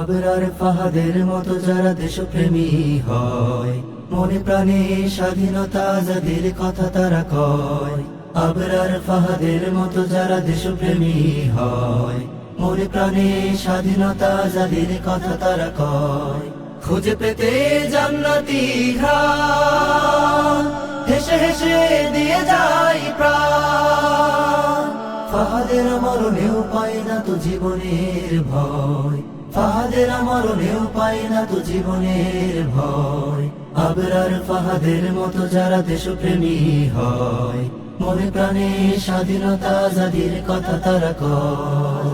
আবরার ফাহাদের মতো যারা দেশপ্রেমী হয়, মনে প্রাণে স্বাধীনতা আজাদির কথা তারা কয়। আবরার ফাহাদের মতো যারা দেশপ্রেমী হয়, মনে প্রাণে স্বাধীনতা আজাদির কথা তারা কয়। খুঁজে পেতে জান্নাতি ঘ্রাণ, হেসে হেসে দিয়ে যায় প্রাণ। ফাহাদের মরণেও পায় না তো জীবনের ভয়, ফাহাদের মরণেও পায় না তো জীবনের ভয়। আবরার ফাহাদের মতো যারা দেশপ্রেমী হয়, মনে প্রাণে স্বাধীনতা আজাদির কথা তারা কয়।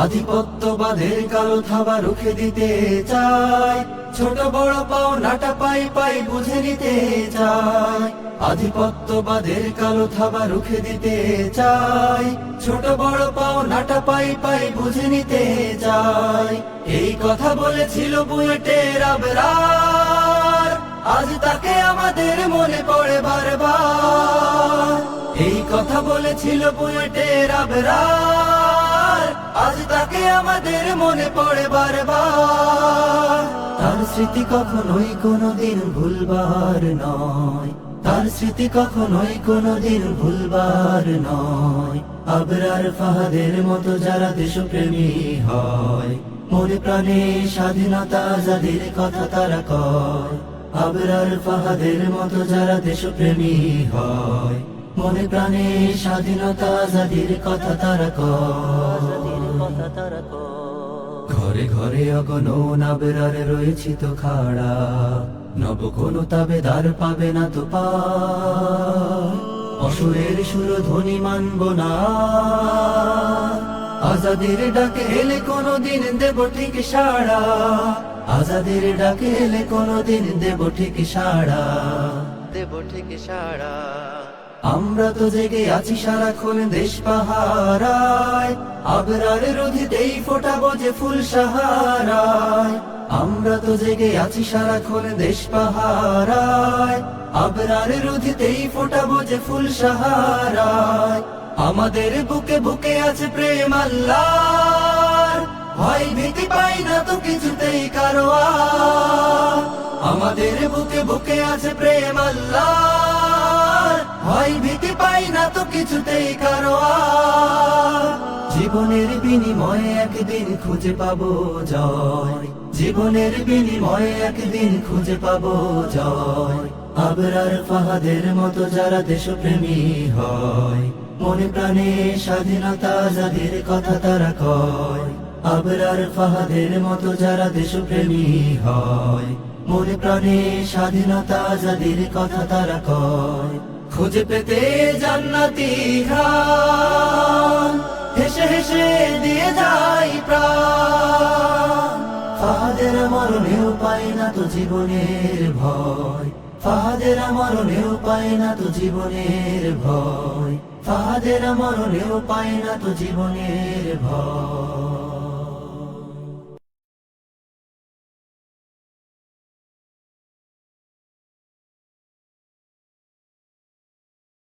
আধিপত্যবাদের কালো থাবা রুখে দিতে চায়, ছোট বড় পাওনাটা পাই পাই বুঝে নিতে চায়। আধিপত্যবাদের কালো থাবা রুখে দিতে চায়, ছোট বড় পাওনাটা পাই পাই বুঝে নিতে চায়। এই কথা বলেছিল বুয়েটের আবরার, আজ তাকে আমাদের মনে পড়ে বারবার। এই কথা বলেছিল বুয়েটের আবরার, আজ তাকে আমাদের মনে পড়ে বারবার। তার স্মৃতি কখনোই কোনোদিন ভুলবার নয়, তার স্মৃতি কখনোই কোনোদিন ভুলবার নয়। আবরার ফাহাদের মতো যারা দেশপ্রেমী হয়, মনে প্রাণে স্বাধীনতা আজাদির কথা তারা কয়। আবরার ফাহাদের মতো যারা দেশপ্রেমী হয়, মনে প্রাণে স্বাধীনতা আজাদির কথা তারা কয়। ঘরে ঘরে অগণন আবরার রয়েছি তো খাড়া, নব কোনো তাবেদার পাবে না তো পায়। অসুরের সুরধ্বনি মানব না, আজাদের ডাকে এলে কোনদিন দেব ঠিক সাড়া। আজাদের ডাকে এলে কোনদিন দেব ঠিক সাড়া, দেব ঠিক সাড়া। আমরা তো জেগে আছি সারাক্ষণ দেশ পাহারায়, আবরার রুধিতেই ফোটাবো যে ফুল সাহারায়। আমরা তো জেগে আছি সারাক্ষণ দেশ পাহারায়, আবরার রুধিতেই ফোটাবো যে ফুল সাহারায়। আমাদের বুকে বুকে আছে প্রেম আল্লাহর, ভয় ভীতি পাই না তো কিছুতেই কারো আর। আমাদের বুকে বুকে আছে প্রেম আল্লাহর, ভয় ভীতি পাই না তো কিছুতেই কারো আর। জীবনের বিনিময়ে একদিন খুঁজে পাবো জয়, জীবনের বিনিময়ে একদিন খুঁজে পাবো জয়। আবরার ফাহাদের মতো যারা দেশপ্রেমী হয়, মনে প্রাণে স্বাধীনতা আজাদির কথা তারা কয়। আবরার ফাহাদের মতো যারা দেশপ্রেমী হয়, মনে প্রাণে স্বাধীনতা আজাদির কথা তারা কয়। খুঁজে পেতে জান্নাতি ঘ্রাণ, হেসে হেসে দিয়ে যায় প্রাণ। ফাহাদের মরণেও পায় না তো জীবনের ভয়, ফাহাদের মরণেও পায় না তো জীবনের ভয়। ফাহাদের মরণেও পায় না তো জীবনের ভয়।